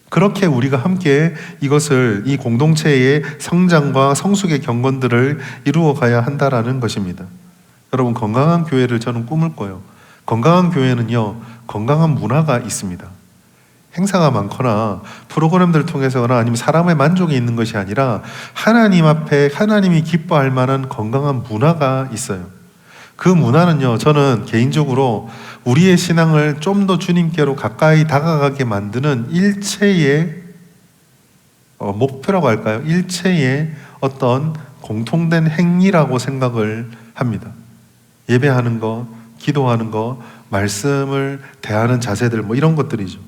그렇게 우리가 함께 이것을 이 공동체의 성장과 성숙의 경건들을 이루어 가야 한다라는 것입니다. 여러분, 건강한 교회를 저는 꿈을 꿔요. 건강한 교회는요, 건강한 문화가 있습니다. 행사가 많거나 프로그램들을 통해서나 아니면 사람의 만족이 있는 것이 아니라 하나님 앞에 하나님이 기뻐할 만한 건강한 문화가 있어요. 그 문화는요, 저는 개인적으로 우리의 신앙을 좀 더 주님께로 가까이 다가가게 만드는 일체의 목표라고 할까요? 일체의 어떤 공통된 행위라고 생각을 합니다. 예배하는 거, 기도하는 거, 말씀을 대하는 자세들, 뭐 이런 것들이죠.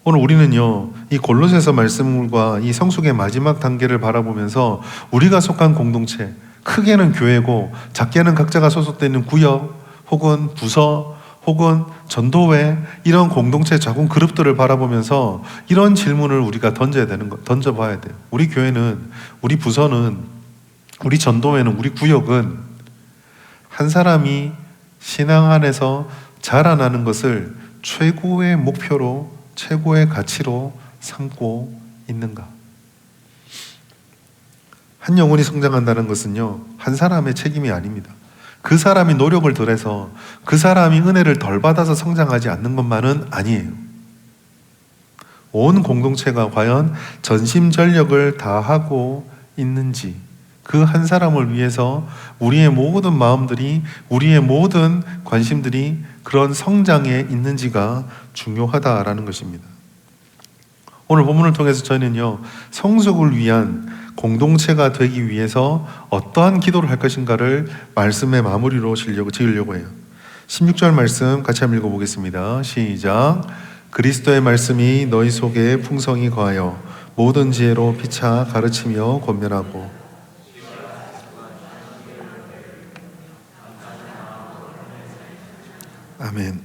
오늘 우리는요, 이 골로새서 말씀과 이 성숙의 마지막 단계를 바라보면서 우리가 속한 공동체, 크게는 교회고 작게는 각자가 소속되어 있는 구역 혹은 부서 혹은 전도회, 이런 공동체 작은 그룹들을 바라보면서 이런 질문을 우리가 던져봐야 돼요. 우리 교회는, 우리 부서는, 우리 전도회는, 우리 구역은 한 사람이 신앙 안에서 자라나는 것을 최고의 목표로, 최고의 가치로 삼고 있는가? 한 영혼이 성장한다는 것은요, 한 사람의 책임이 아닙니다. 그 사람이 노력을 덜해서, 그 사람이 은혜를 덜 받아서 성장하지 않는 것만은 아니에요. 온 공동체가 과연 전심전력을 다하고 있는지, 그 한 사람을 위해서 우리의 모든 마음들이, 우리의 모든 관심들이 그런 성장에 있는지가 중요하다라는 것입니다. 오늘 본문을 통해서 저희는요, 성숙을 위한 공동체가 되기 위해서 어떠한 기도를 할 것인가를 말씀의 마무리로 지으려고 해요. 16절 말씀 같이 한번 읽어보겠습니다. 시작. 그리스도의 말씀이 너희 속에 풍성히 거하여 모든 지혜로 피차 가르치며 권면하고. 아멘.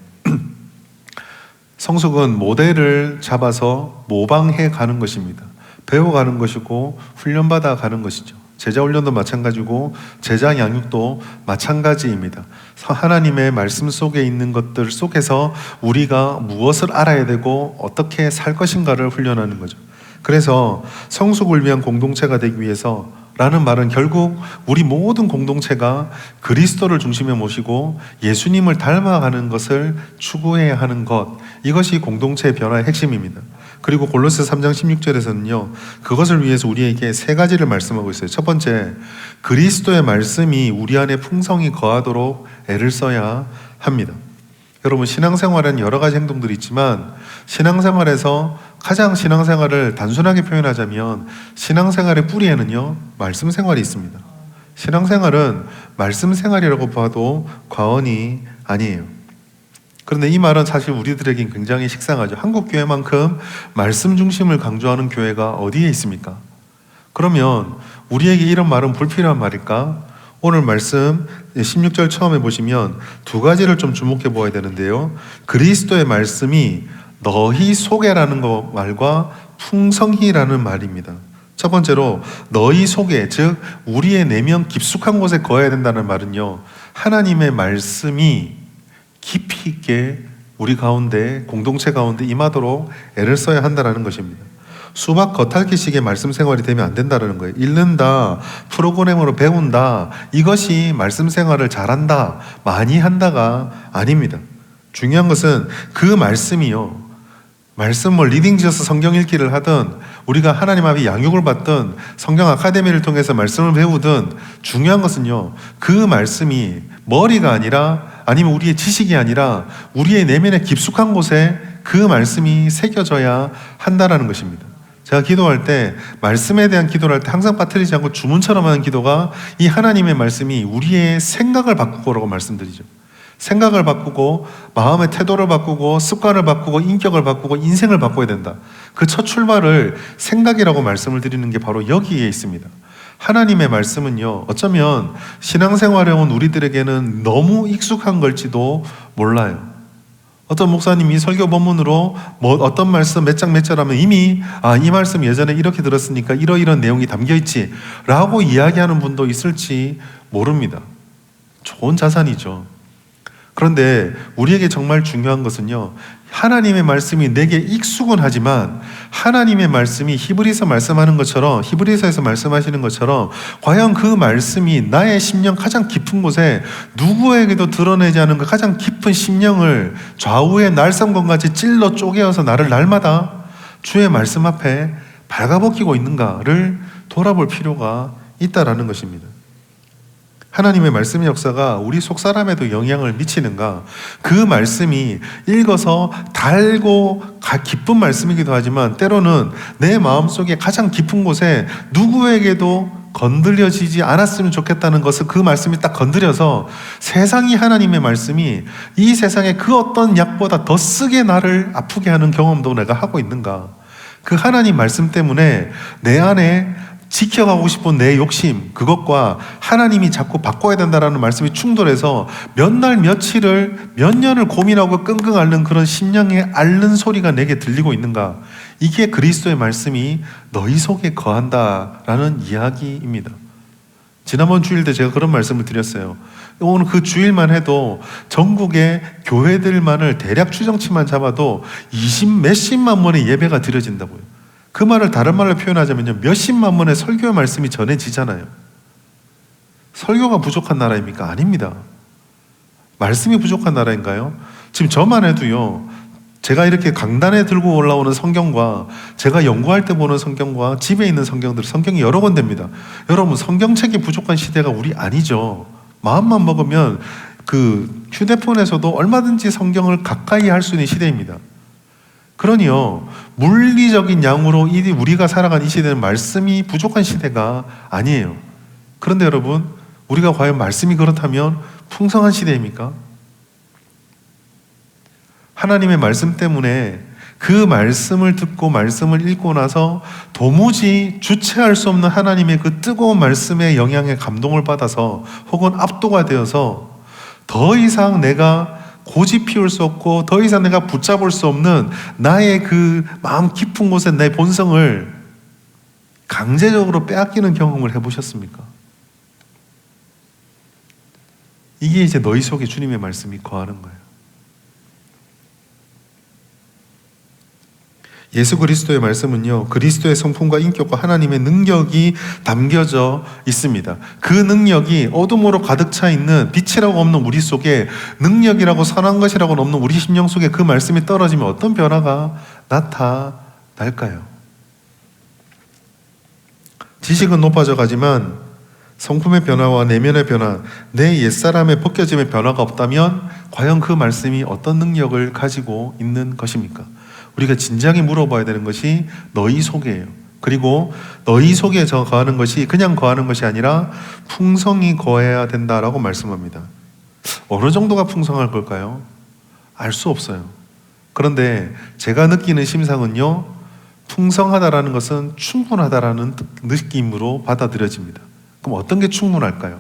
성숙은 모델을 잡아서 모방해 가는 것입니다. 배워가는 것이고 훈련받아 가는 것이죠. 제자 훈련도 마찬가지고 제자 양육도 마찬가지입니다. 하나님의 말씀 속에 있는 것들 속에서 우리가 무엇을 알아야 되고 어떻게 살 것인가를 훈련하는 거죠. 그래서 성숙을 위한 공동체가 되기 위해서 라는 말은 결국 우리 모든 공동체가 그리스도를 중심에 모시고 예수님을 닮아가는 것을 추구해야 하는 것, 이것이 공동체의 변화의 핵심입니다. 그리고 골로새 3장 16절에서는요, 그것을 위해서 우리에게 세 가지를 말씀하고 있어요. 첫 번째, 그리스도의 말씀이 우리 안에 풍성히 거하도록 애를 써야 합니다. 여러분, 신앙생활은 여러 가지 행동들이 있지만 신앙생활에서 가장 신앙생활을 단순하게 표현하자면 신앙생활의 뿌리에는요, 말씀 생활이 있습니다. 신앙생활은 말씀 생활이라고 봐도 과언이 아니에요. 그런데 이 말은 사실 우리들에겐 굉장히 식상하죠. 한국 교회만큼 말씀 중심을 강조하는 교회가 어디에 있습니까? 그러면 우리에게 이런 말은 불필요한 말일까? 오늘 말씀 16절 처음에 보시면 두 가지를 좀 주목해 보아야 되는데요. 그리스도의 말씀이 너희 속에라는 거 말과 풍성히라는 말입니다. 첫 번째로 너희 속에, 즉 우리의 내면 깊숙한 곳에 거해야 된다는 말은요, 하나님의 말씀이 깊이 있게 우리 가운데, 공동체 가운데 임하도록 애를 써야 한다는 것입니다. 수박 겉핥기식의 말씀 생활이 되면 안 된다는 거예요. 읽는다, 프로그램으로 배운다, 이것이 말씀 생활을 잘한다, 많이 한다가 아닙니다. 중요한 것은 그 말씀이요, 말씀을 리딩 지어서 성경 읽기를 하든 우리가 하나님 앞에 양육을 받든 성경 아카데미를 통해서 말씀을 배우든 중요한 것은요, 그 말씀이 머리가 아니라, 아니면 우리의 지식이 아니라 우리의 내면의 깊숙한 곳에 그 말씀이 새겨져야 한다는 것입니다. 제가 기도할 때, 말씀에 대한 기도를 할 때 항상 빠뜨리지 않고 주문처럼 하는 기도가 이 하나님의 말씀이 우리의 생각을 바꾸라고 말씀드리죠. 생각을 바꾸고 마음의 태도를 바꾸고 습관을 바꾸고 인격을 바꾸고 인생을 바꿔야 된다. 그 첫 출발을 생각이라고 말씀을 드리는 게 바로 여기에 있습니다. 하나님의 말씀은요, 어쩌면 신앙생활에 온 우리들에게는 너무 익숙한 걸지도 몰라요. 어떤 목사님이 설교 본문으로 어떤 말씀 몇 장 몇 절 하면 이미 이 말씀 예전에 이렇게 들었으니까 이러이런 내용이 담겨있지 라고 이야기하는 분도 있을지 모릅니다. 좋은 자산이죠. 그런데 우리에게 정말 중요한 것은요, 하나님의 말씀이 내게 익숙은 하지만 하나님의 말씀이 히브리서 말씀하는 것처럼, 히브리서에서 말씀하시는 것처럼 과연 그 말씀이 나의 심령 가장 깊은 곳에 누구에게도 드러내지 않은 그 가장 깊은 심령을 좌우의 날성건같이 찔러 쪼개어서 나를 날마다 주의 말씀 앞에 발가벗기고 있는가를 돌아볼 필요가 있다라는 것입니다. 하나님의 말씀의 역사가 우리 속사람에도 영향을 미치는가? 그 말씀이 읽어서 달고 기쁜 말씀이기도 하지만 때로는 내 마음속에 가장 깊은 곳에 누구에게도 건드려지지 않았으면 좋겠다는 것을 그 말씀이 딱 건드려서 세상이 하나님의 말씀이 이 세상에 그 어떤 약보다 더 쓰게 나를 아프게 하는 경험도 내가 하고 있는가? 그 하나님 말씀 때문에 내 안에 지켜가고 싶은 내 욕심, 그것과 하나님이 자꾸 바꿔야 된다라는 말씀이 충돌해서 몇 날 며칠을 몇 년을 고민하고 끙끙 앓는 그런 심령의 앓는 소리가 내게 들리고 있는가? 이게 그리스도의 말씀이 너희 속에 거한다라는 이야기입니다. 지난번 주일 때 제가 그런 말씀을 드렸어요. 오늘 그 주일만 해도 전국의 교회들만을 대략 추정치만 잡아도 20몇십만 번의 예배가 드려진다고요. 그 말을 다른 말로 표현하자면요, 몇십만 번의 설교의 말씀이 전해지잖아요. 설교가 부족한 나라입니까? 아닙니다. 말씀이 부족한 나라인가요? 지금 저만 해도요, 제가 이렇게 강단에 들고 올라오는 성경과 제가 연구할 때 보는 성경과 집에 있는 성경들, 성경이 여러 권 됩니다. 여러분, 성경책이 부족한 시대가 우리 아니죠. 마음만 먹으면 그 휴대폰에서도 얼마든지 성경을 가까이 할 수 있는 시대입니다. 그러니요, 물리적인 양으로 우리가 살아간 이 시대는 말씀이 부족한 시대가 아니에요. 그런데 여러분, 우리가 과연 말씀이 그렇다면 풍성한 시대입니까? 하나님의 말씀 때문에 그 말씀을 듣고 말씀을 읽고 나서 도무지 주체할 수 없는 하나님의 그 뜨거운 말씀의 영향에 감동을 받아서 혹은 압도가 되어서 더 이상 내가 고집 피울 수 없고 더 이상 내가 붙잡을 수 없는 나의 그 마음 깊은 곳에 내 본성을 강제적으로 빼앗기는 경험을 해보셨습니까? 이게 이제 너희 속에 주님의 말씀이 거하는 거예요. 예수 그리스도의 말씀은요, 그리스도의 성품과 인격과 하나님의 능력이 담겨져 있습니다. 그 능력이 어둠으로 가득 차 있는 빛이라고 없는 우리 속에, 능력이라고 선한 것이라고는 없는 우리 심령 속에 그 말씀이 떨어지면 어떤 변화가 나타날까요? 지식은 높아져 가지만 성품의 변화와 내면의 변화, 내 옛사람의 벗겨짐의 변화가 없다면 과연 그 말씀이 어떤 능력을 가지고 있는 것입니까? 우리가 진지하게 물어봐야 되는 것이 너희 속에요. 그리고 너희 속에 거하는 것이 그냥 거하는 것이 아니라 풍성히 거해야 된다라고 말씀합니다. 어느 정도가 풍성할 걸까요? 알 수 없어요. 그런데 제가 느끼는 심상은요, 풍성하다라는 것은 충분하다라는 느낌으로 받아들여집니다. 그럼 어떤 게 충분할까요?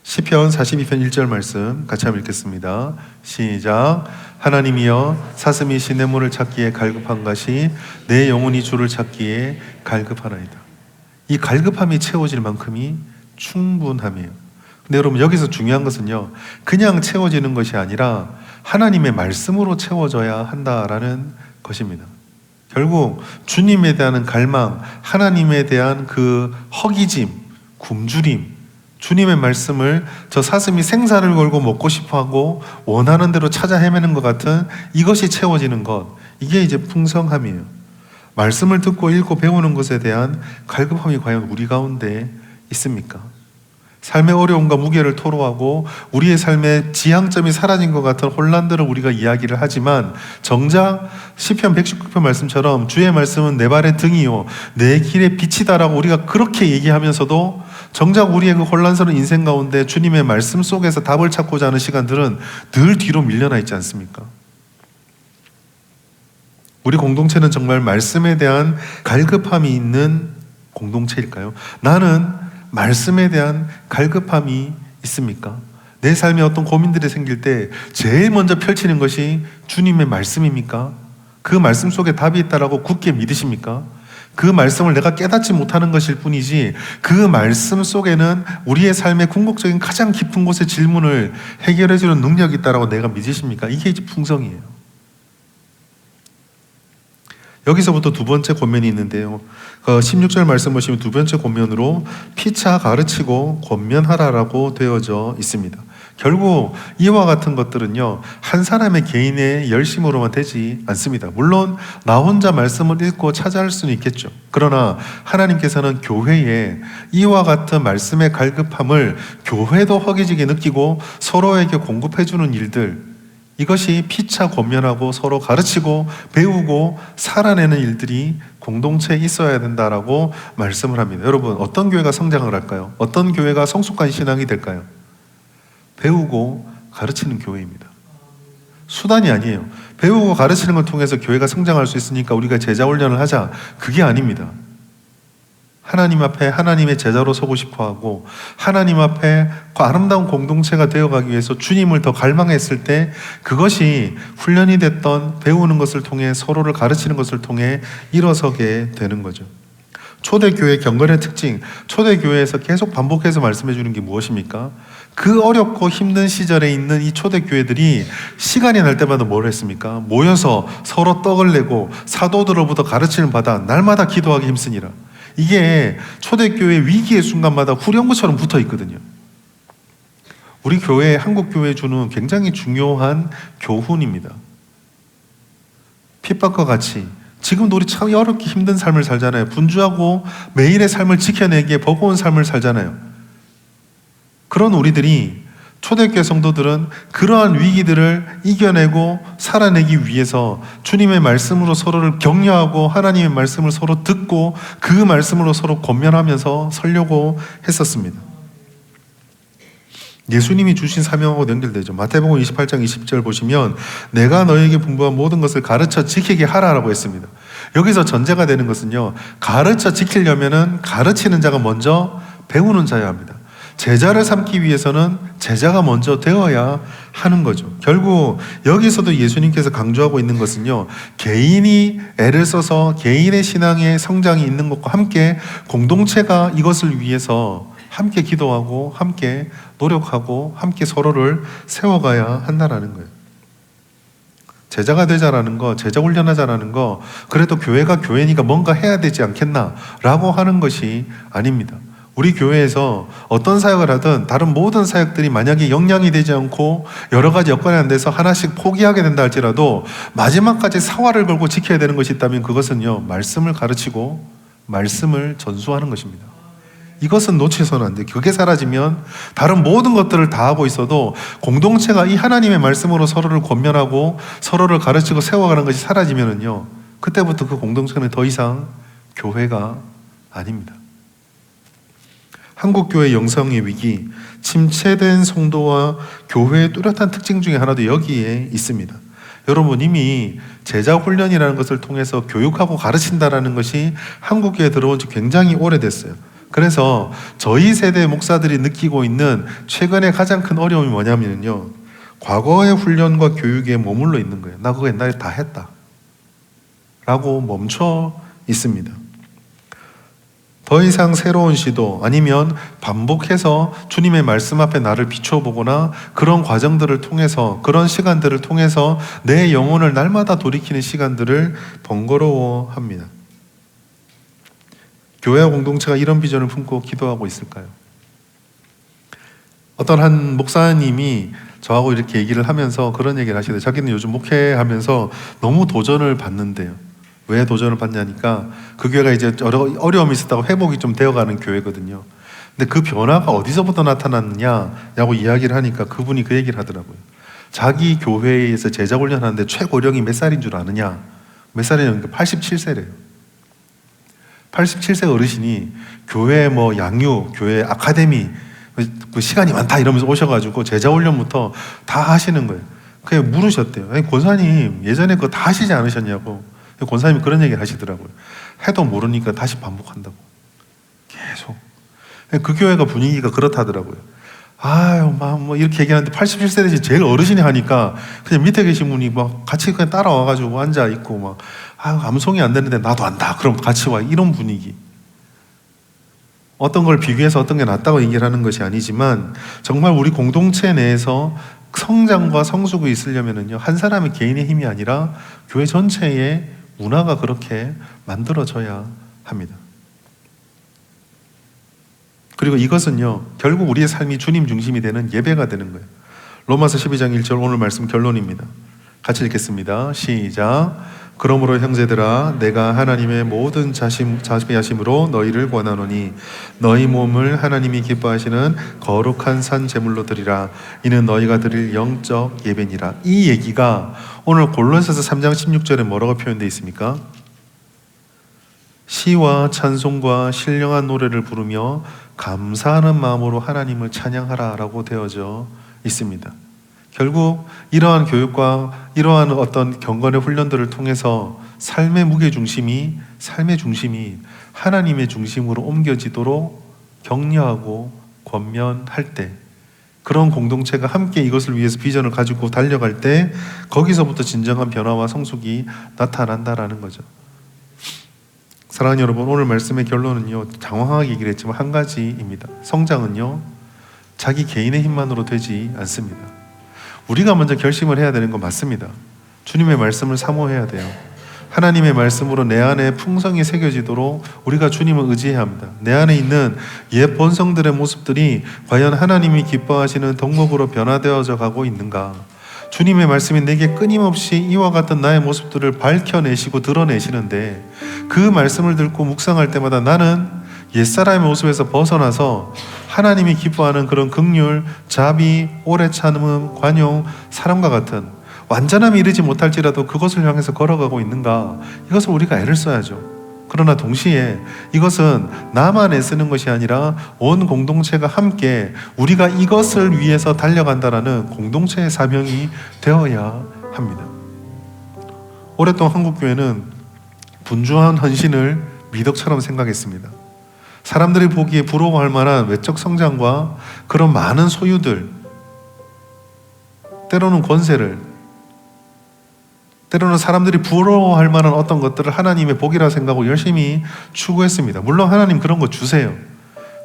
시편 42편 1절 말씀 같이 한번 읽겠습니다. 시작. 하나님이여, 사슴이 시냇물을 찾기에 갈급한 것이 내 영혼이 주를 찾기에 갈급하나이다. 이 갈급함이 채워질 만큼이 충분함이에요. 근데 여러분, 여기서 중요한 것은요, 그냥 채워지는 것이 아니라 하나님의 말씀으로 채워져야 한다라는 것입니다. 결국 주님에 대한 갈망, 하나님에 대한 그 허기짐, 굶주림, 주님의 말씀을 저 사슴이 생사를 걸고 먹고 싶어하고 원하는 대로 찾아 헤매는 것 같은 이것이 채워지는 것, 이게 이제 풍성함이에요. 말씀을 듣고 읽고 배우는 것에 대한 갈급함이 과연 우리 가운데 있습니까? 삶의 어려움과 무게를 토로하고 우리의 삶의 지향점이 사라진 것 같은 혼란들을 우리가 이야기를 하지만 정작 시편 119편 말씀처럼 주의 말씀은 내 발의 등이요 내 길의 빛이다라고 우리가 그렇게 얘기하면서도 정작 우리의 그 혼란스러운 인생 가운데 주님의 말씀 속에서 답을 찾고자 하는 시간들은 늘 뒤로 밀려나 있지 않습니까? 우리 공동체는 정말 말씀에 대한 갈급함이 있는 공동체일까요? 나는 말씀에 대한 갈급함이 있습니까? 내 삶에 어떤 고민들이 생길 때 제일 먼저 펼치는 것이 주님의 말씀입니까? 그 말씀 속에 답이 있다라고 굳게 믿으십니까? 그 말씀을 내가 깨닫지 못하는 것일 뿐이지 그 말씀 속에는 우리의 삶의 궁극적인 가장 깊은 곳의 질문을 해결해주는 능력이 있다라고 내가 믿으십니까? 이게 이제 풍성이에요. 여기서부터 두 번째 권면이 있는데요. 16절 말씀 보시면 두 번째 권면으로 피차 가르치고 권면하라라고 되어져 있습니다. 결국 이와 같은 것들은요, 한 사람의 개인의 열심으로만 되지 않습니다. 물론 나 혼자 말씀을 읽고 찾아할 수는 있겠죠. 그러나 하나님께서는 교회에 이와 같은 말씀의 갈급함을 교회도 허기지게 느끼고 서로에게 공급해주는 일들, 이것이 피차 권면하고 서로 가르치고 배우고 살아내는 일들이 공동체에 있어야 된다라고 말씀을 합니다. 여러분, 어떤 교회가 성장을 할까요? 어떤 교회가 성숙한 신앙이 될까요? 배우고 가르치는 교회입니다. 수단이 아니에요. 배우고 가르치는 걸 통해서 교회가 성장할 수 있으니까 우리가 제자 훈련을 하자. 그게 아닙니다. 하나님 앞에 하나님의 제자로 서고 싶어하고 하나님 앞에 그 아름다운 공동체가 되어가기 위해서 주님을 더 갈망했을 때 그것이 훈련이 됐던 배우는 것을 통해 서로를 가르치는 것을 통해 일어서게 되는 거죠. 초대교회 경건의 특징, 초대교회에서 계속 반복해서 말씀해 주는 게 무엇입니까? 그 어렵고 힘든 시절에 있는 이 초대교회들이 시간이 날 때마다 뭘 했습니까? 모여서 서로 떡을 내고 사도들로부터 가르침을 받아 날마다 기도하기 힘쓰니라. 이게 초대교회 위기의 순간마다 후렴구처럼 붙어 있거든요. 우리 교회, 한국 교회에 주는 굉장히 중요한 교훈입니다. 핍박과 같이 지금도 우리 참 어렵게 힘든 삶을 살잖아요. 분주하고 매일의 삶을 지켜내기에 버거운 삶을 살잖아요. 그런 우리들이 초대교회 성도들은 그러한 위기들을 이겨내고 살아내기 위해서 주님의 말씀으로 서로를 격려하고 하나님의 말씀을 서로 듣고 그 말씀으로 서로 권면하면서 살려고 했었습니다. 예수님이 주신 사명하고 연결되죠. 마태복음 28장 20절 보시면 내가 너에게 분부한 모든 것을 가르쳐 지키게 하라라고 했습니다. 여기서 전제가 되는 것은요, 가르쳐 지키려면은 가르치는 자가 먼저 배우는 자여야 합니다. 제자를 삼기 위해서는 제자가 먼저 되어야 하는 거죠. 결국 여기서도 예수님께서 강조하고 있는 것은요, 개인이 애를 써서 개인의 신앙의 성장이 있는 것과 함께 공동체가 이것을 위해서 함께 기도하고 함께 노력하고 함께 서로를 세워가야 한다라는 거예요. 제자가 되자라는 거, 제자 훈련하자라는 거, 그래도 교회가 교회니까 뭔가 해야 되지 않겠나라고 하는 것이 아닙니다. 우리 교회에서 어떤 사역을 하든 다른 모든 사역들이 만약에 영향이 되지 않고 여러 가지 여건이 안 돼서 하나씩 포기하게 된다 할지라도 마지막까지 사활을 걸고 지켜야 되는 것이 있다면 그것은요, 말씀을 가르치고 말씀을 전수하는 것입니다. 이것은 놓쳐서는 안 돼요. 그게 사라지면 다른 모든 것들을 다 하고 있어도 공동체가 이 하나님의 말씀으로 서로를 권면하고 서로를 가르치고 세워가는 것이 사라지면은요, 그때부터 그 공동체는 더 이상 교회가 아닙니다. 한국교회 영성의 위기, 침체된 성도와 교회의 뚜렷한 특징 중에 하나도 여기에 있습니다. 여러분, 이미 제자 훈련이라는 것을 통해서 교육하고 가르친다라는 것이 한국교회에 들어온 지 굉장히 오래됐어요. 그래서 저희 세대 목사들이 느끼고 있는 최근에 가장 큰 어려움이 뭐냐면요, 과거의 훈련과 교육에 머물러 있는 거예요. 나 그거 옛날에 다 했다 라고 멈춰 있습니다. 더 이상 새로운 시도 아니면 반복해서 주님의 말씀 앞에 나를 비춰보거나 그런 과정들을 통해서, 그런 시간들을 통해서 내 영혼을 날마다 돌이키는 시간들을 번거로워합니다. 교회와 공동체가 이런 비전을 품고 기도하고 있을까요? 어떤 한 목사님이 저하고 이렇게 얘기를 하면서 그런 얘기를 하시더라고요. 자기는 요즘 목회하면서 너무 도전을 받는데요. 왜 도전을 받냐니까 그 교회가 이제 어려움이 있었다고 회복이 좀 되어가는 교회거든요. 근데 그 변화가 어디서부터 나타났느냐라고 이야기를 하니까 그분이 그 얘기를 하더라고요. 자기 교회에서 제자 훈련하는데 최고령이 몇 살인 줄 아느냐? 몇 살이냐면 87세래요. 87세 어르신이 교회 뭐 양육, 교회 아카데미 그 시간이 많다 이러면서 오셔가지고 제자 훈련부터 다 하시는 거예요. 그냥 물으셨대요. 아니, 권사님 예전에 그거 다 하시지 않으셨냐고. 권사님이 그런 얘기를 하시더라고요. 해도 모르니까 다시 반복한다고. 계속. 그 교회가 분위기가 그렇다더라고요. 아유, 막 뭐 이렇게 얘기하는데 87세 되신 제일 어르신이 하니까 그냥 밑에 계신 분이 막 같이 그냥 따라와가지고 앉아 있고 막 아무 소용이 안 되는데 나도 안다. 그럼 같이 와. 이런 분위기. 어떤 걸 비교해서 어떤 게 낫다고 얘기를 하는 것이 아니지만 정말 우리 공동체 내에서 성장과 성숙이 있으려면은요, 한 사람의 개인의 힘이 아니라 교회 전체의 문화가 그렇게 만들어져야 합니다. 그리고 이것은요, 결국 우리의 삶이 주님 중심이 되는 예배가 되는 거예요. 로마서 12장 1절 오늘 말씀 결론입니다. 같이 읽겠습니다. 시작. 그러므로 형제들아 내가 하나님의 모든 자비하심으로 너희를 권하노니 너희 몸을 하나님이 기뻐하시는 거룩한 산 제물로 드리라. 이는 너희가 드릴 영적 예배니라. 이 얘기가 오늘 골로새서 3장 16절에 뭐라고 표현되어 있습니까? 시와 찬송과 신령한 노래를 부르며 감사하는 마음으로 하나님을 찬양하라 라고 되어져 있습니다. 결국 이러한 교육과 이러한 어떤 경건의 훈련들을 통해서 삶의 무게중심이 하나님의 중심으로 옮겨지도록 격려하고 권면할 때, 그런 공동체가 함께 이것을 위해서 비전을 가지고 달려갈 때 거기서부터 진정한 변화와 성숙이 나타난다라는 거죠. 사랑하는 여러분, 오늘 말씀의 결론은요, 장황하게 얘기를 했지만 한 가지입니다. 성장은요, 자기 개인의 힘만으로 되지 않습니다. 우리가 먼저 결심을 해야 되는 건 맞습니다. 주님의 말씀을 사모해야 돼요. 하나님의 말씀으로 내 안에 풍성이 새겨지도록 우리가 주님을 의지해야 합니다. 내 안에 있는 옛 본성들의 모습들이 과연 하나님이 기뻐하시는 덕목으로 변화되어져 가고 있는가? 주님의 말씀이 내게 끊임없이 이와 같은 나의 모습들을 밝혀내시고 드러내시는데, 그 말씀을 듣고 묵상할 때마다 나는 옛사람의 모습에서 벗어나서 하나님이 기뻐하는 그런 긍휼, 자비, 오래 참음, 관용, 사랑과 같은 완전함이 이르지 못할지라도 그것을 향해서 걸어가고 있는가? 이것을 우리가 애를 써야죠. 그러나 동시에 이것은 나만 애쓰는 것이 아니라 온 공동체가 함께 우리가 이것을 위해서 달려간다라는 공동체의 사명이 되어야 합니다. 오랫동안 한국교회는 분주한 헌신을 미덕처럼 생각했습니다. 사람들이 보기에 부러워할 만한 외적 성장과 그런 많은 소유들, 때로는 권세를, 때로는 사람들이 부러워할 만한 어떤 것들을 하나님의 복이라 생각하고 열심히 추구했습니다. 물론 하나님 그런 거 주세요.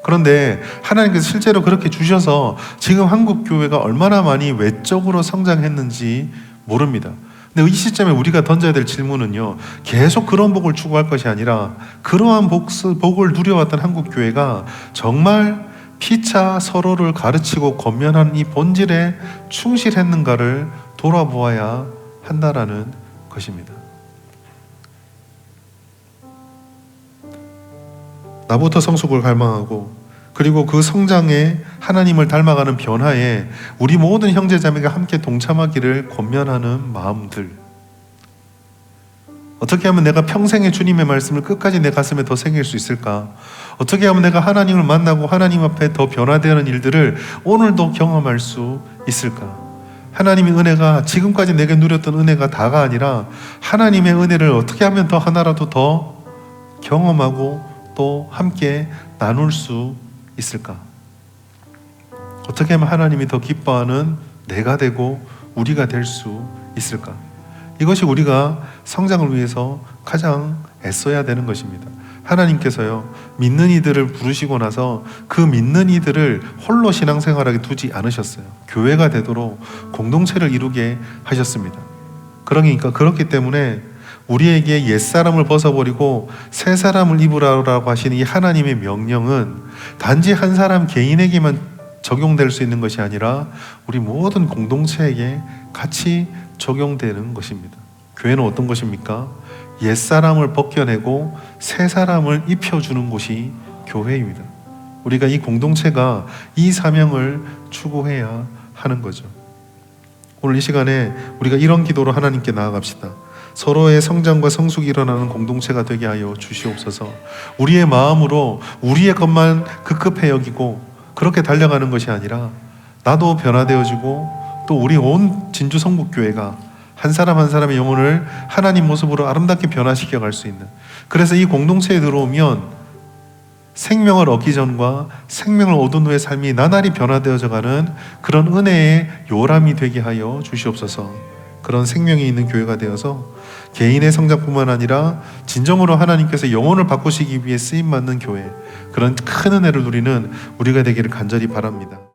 그런데 하나님께서 실제로 그렇게 주셔서 지금 한국교회가 얼마나 많이 외적으로 성장했는지 모릅니다. 근데 이 시점에 우리가 던져야 될 질문은요, 계속 그런 복을 추구할 것이 아니라 그러한 복을 누려왔던 한국교회가 정말 피차 서로를 가르치고 권면하는 이 본질에 충실했는가를 돌아보아야 한다라는 것입니다. 나부터 성숙을 갈망하고, 그리고 그 성장에 하나님을 닮아가는 변화에 우리 모든 형제자매가 함께 동참하기를 권면하는 마음들. 어떻게 하면 내가 평생의 주님의 말씀을 끝까지 내 가슴에 더 새길 수 있을까? 어떻게 하면 내가 하나님을 만나고 하나님 앞에 더 변화되는 일들을 오늘도 경험할 수 있을까? 하나님의 은혜가 지금까지 내게 누렸던 은혜가 다가 아니라 하나님의 은혜를 어떻게 하면 더 하나라도 더 경험하고 또 함께 나눌 수 있을까? 어떻게 하면 하나님이 더 기뻐하는 내가 되고 우리가 될 수 있을까? 이것이 우리가 성장을 위해서 가장 애써야 되는 것입니다. 하나님께서요, 믿는 이들을 부르시고 나서 그 믿는 이들을 홀로 신앙생활하게 두지 않으셨어요. 교회가 되도록 공동체를 이루게 하셨습니다. 그러니까 그렇기 때문에 우리에게 옛사람을 벗어버리고 새 사람을 입으라고 하시는 이 하나님의 명령은 단지 한 사람 개인에게만 적용될 수 있는 것이 아니라 우리 모든 공동체에게 같이 적용되는 것입니다. 교회는 어떤 것입니까? 옛사람을 벗겨내고 새 사람을 입혀주는 곳이 교회입니다. 우리가 이 공동체가 이 사명을 추구해야 하는 거죠. 오늘 이 시간에 우리가 이런 기도로 하나님께 나아갑시다. 서로의 성장과 성숙이 일어나는 공동체가 되게 하여 주시옵소서. 우리의 마음으로 우리의 것만 급급해 여기고 그렇게 달려가는 것이 아니라 나도 변화되어지고 또 우리 온 진주 성북교회가 한 사람 한 사람의 영혼을 하나님 모습으로 아름답게 변화시켜 갈 수 있는, 그래서 이 공동체에 들어오면 생명을 얻기 전과 생명을 얻은 후의 삶이 나날이 변화되어져 가는 그런 은혜의 요람이 되게 하여 주시옵소서. 그런 생명이 있는 교회가 되어서 개인의 성장뿐만 아니라 진정으로 하나님께서 영혼을 바꾸시기 위해 쓰임받는 교회, 그런 큰 은혜를 누리는 우리가 되기를 간절히 바랍니다.